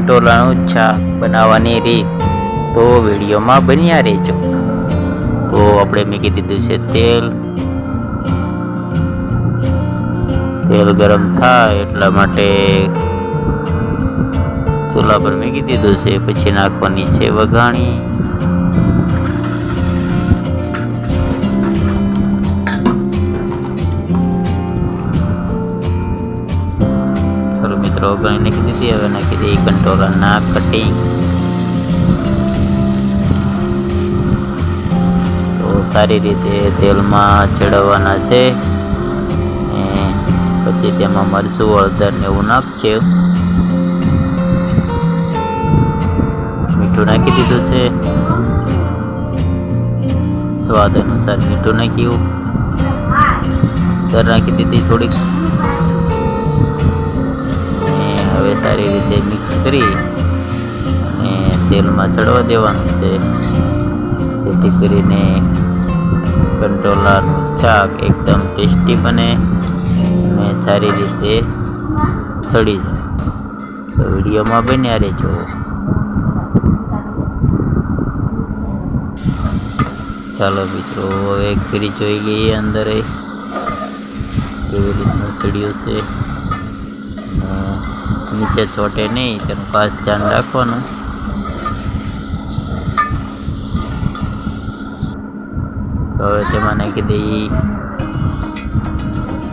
કંટોલાનું શાક બનાવવાની રીત, તો વિડીયોમાં બન્યા રહેજો। તો આપણે મૂકી દીધું છે તેલ ગરમ થાય એટલા માટે ચૂલા પર મૂકી દીધું છે। પછી નાખવાની છે વઘાણી। મિત્રો વઘાણી નાખી દીધી। હવે નાખી દઈએ કંટોલાના કટિંગ। તો સારી રીતે તેલમાં ચડવવાના છે। પછી તેમાં મરચું હળદર ને એવું નાખશે। મીઠું નાખી દીધું છે, સ્વાદ અનુસાર મીઠું નાખ્યું। હળદર નાખી દીધી થોડીક। હવે સારી રીતે મિક્સ કરી અને તેલમાં ચડવા દેવાનું છે, જેથી કરીને કંટોલાનું શાક એકદમ ટેસ્ટી બને અને સારી રીતે ચડી જાય। તો વિડીયોમાં બન્યા રહેજો। ચાલો મિત્રો, હવે ફરી જોઈ લઈએ અંદર કેવી રીતનું ચડ્યું છે। નીચે ચોટે નહીં તેનું ખાસ ધ્યાન રાખવાનું। તો હવે તેમાં નાખી દઈએ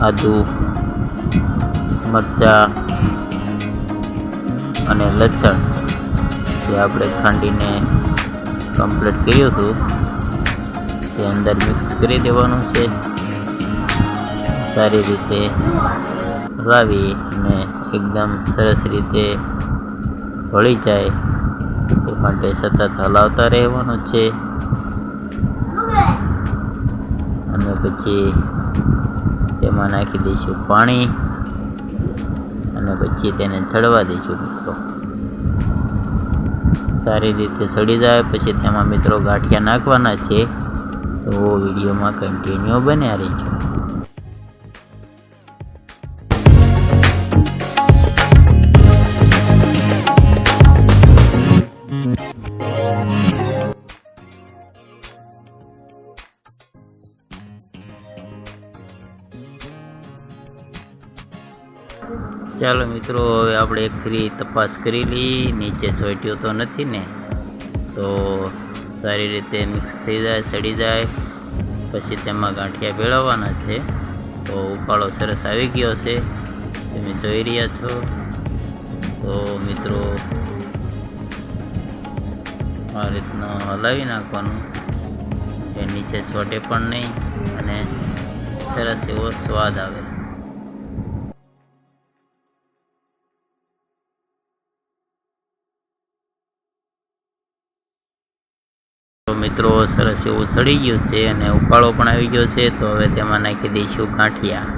આદુ, મરચાં અને લસણ, જે આપણે ખાંડીને કમ્પ્લીટ કર્યું હતું તે અંદર મિક્સ કરી દેવાનું છે। સારી રીતે હલાવી અને એકદમ સરસ રીતે ભળી જાય એ માટે સતત હલાવતા રહેવાનું છે। અને પછી તેમાં નાખી દઈશું પાણી અને પછી તેને ચડવા દઈશું મિત્રો। સારી રીતે ચડી જાય પછી તેમાં મિત્રો ગાંઠિયા નાખવાના છે। તો વિડીયોમાં કન્ટિન્યુ બન્યા રહેજો। ચાલો મિત્રો, હવે આપણે એક ફરી તપાસ કરી લઈએ, નીચે ચોંટ્યો તો નથી ને। તો સારી રીતે મિક્સ થઈ જાય, ચડી જાય પછી તેમાં ગાંઠિયા ભેળવવાના છે। તો ઉકાળો સરસ આવી ગયો છે, તમે જોઈ રહ્યા છો। તો મિત્રો આ રીતનું હલાવી નાખવાનું, એ નીચે ચોંટે પણ નહીં અને સરસ એવો સ્વાદ આવે। તો મિત્રો સરસ એવું ચડી ગયું છે અને ઉકાળો પણ આવી ગયો છે। તો હવે તેમાં નાખી દઈશું ગાંઠિયા।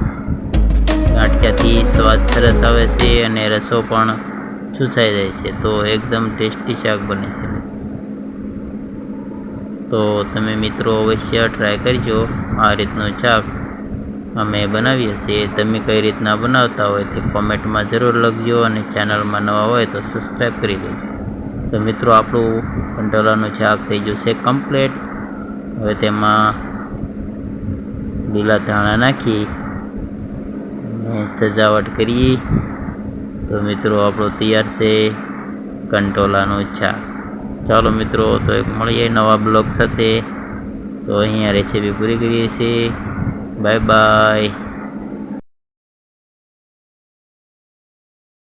ગાંઠિયાથી સ્વાદ સરસ આવે છે અને રસો પણ ચૂસાઈ જાય છે, તો એકદમ ટેસ્ટી શાક બને છે। તો તમે મિત્રો અવશ્ય ટ્રાય કરજો। આ રીતનું શાક અમે બનાવીએ છીએ, તમે કઈ રીતના બનાવતા હોય તે કોમેન્ટમાં જરૂર લખજો અને ચેનલમાં નવા હોય તો સબસ્ક્રાઈબ કરી દેજો। તો મિત્રો આપણું કંટોલાનું શાક થઈ ગયું છે કમ્પ્લીટ। હવે તેમાં લીલા ધાણા નાખી સજાવટ કરીએ। તો મિત્રો આપણું તૈયાર છે કંટોલાનું શાક। ચાલો મિત્રો, તો એક મળીએ નવા બ્લોગ સાથે। તો અહીંયા રેસીપી પૂરી કરીએ છીએ। Bye bye.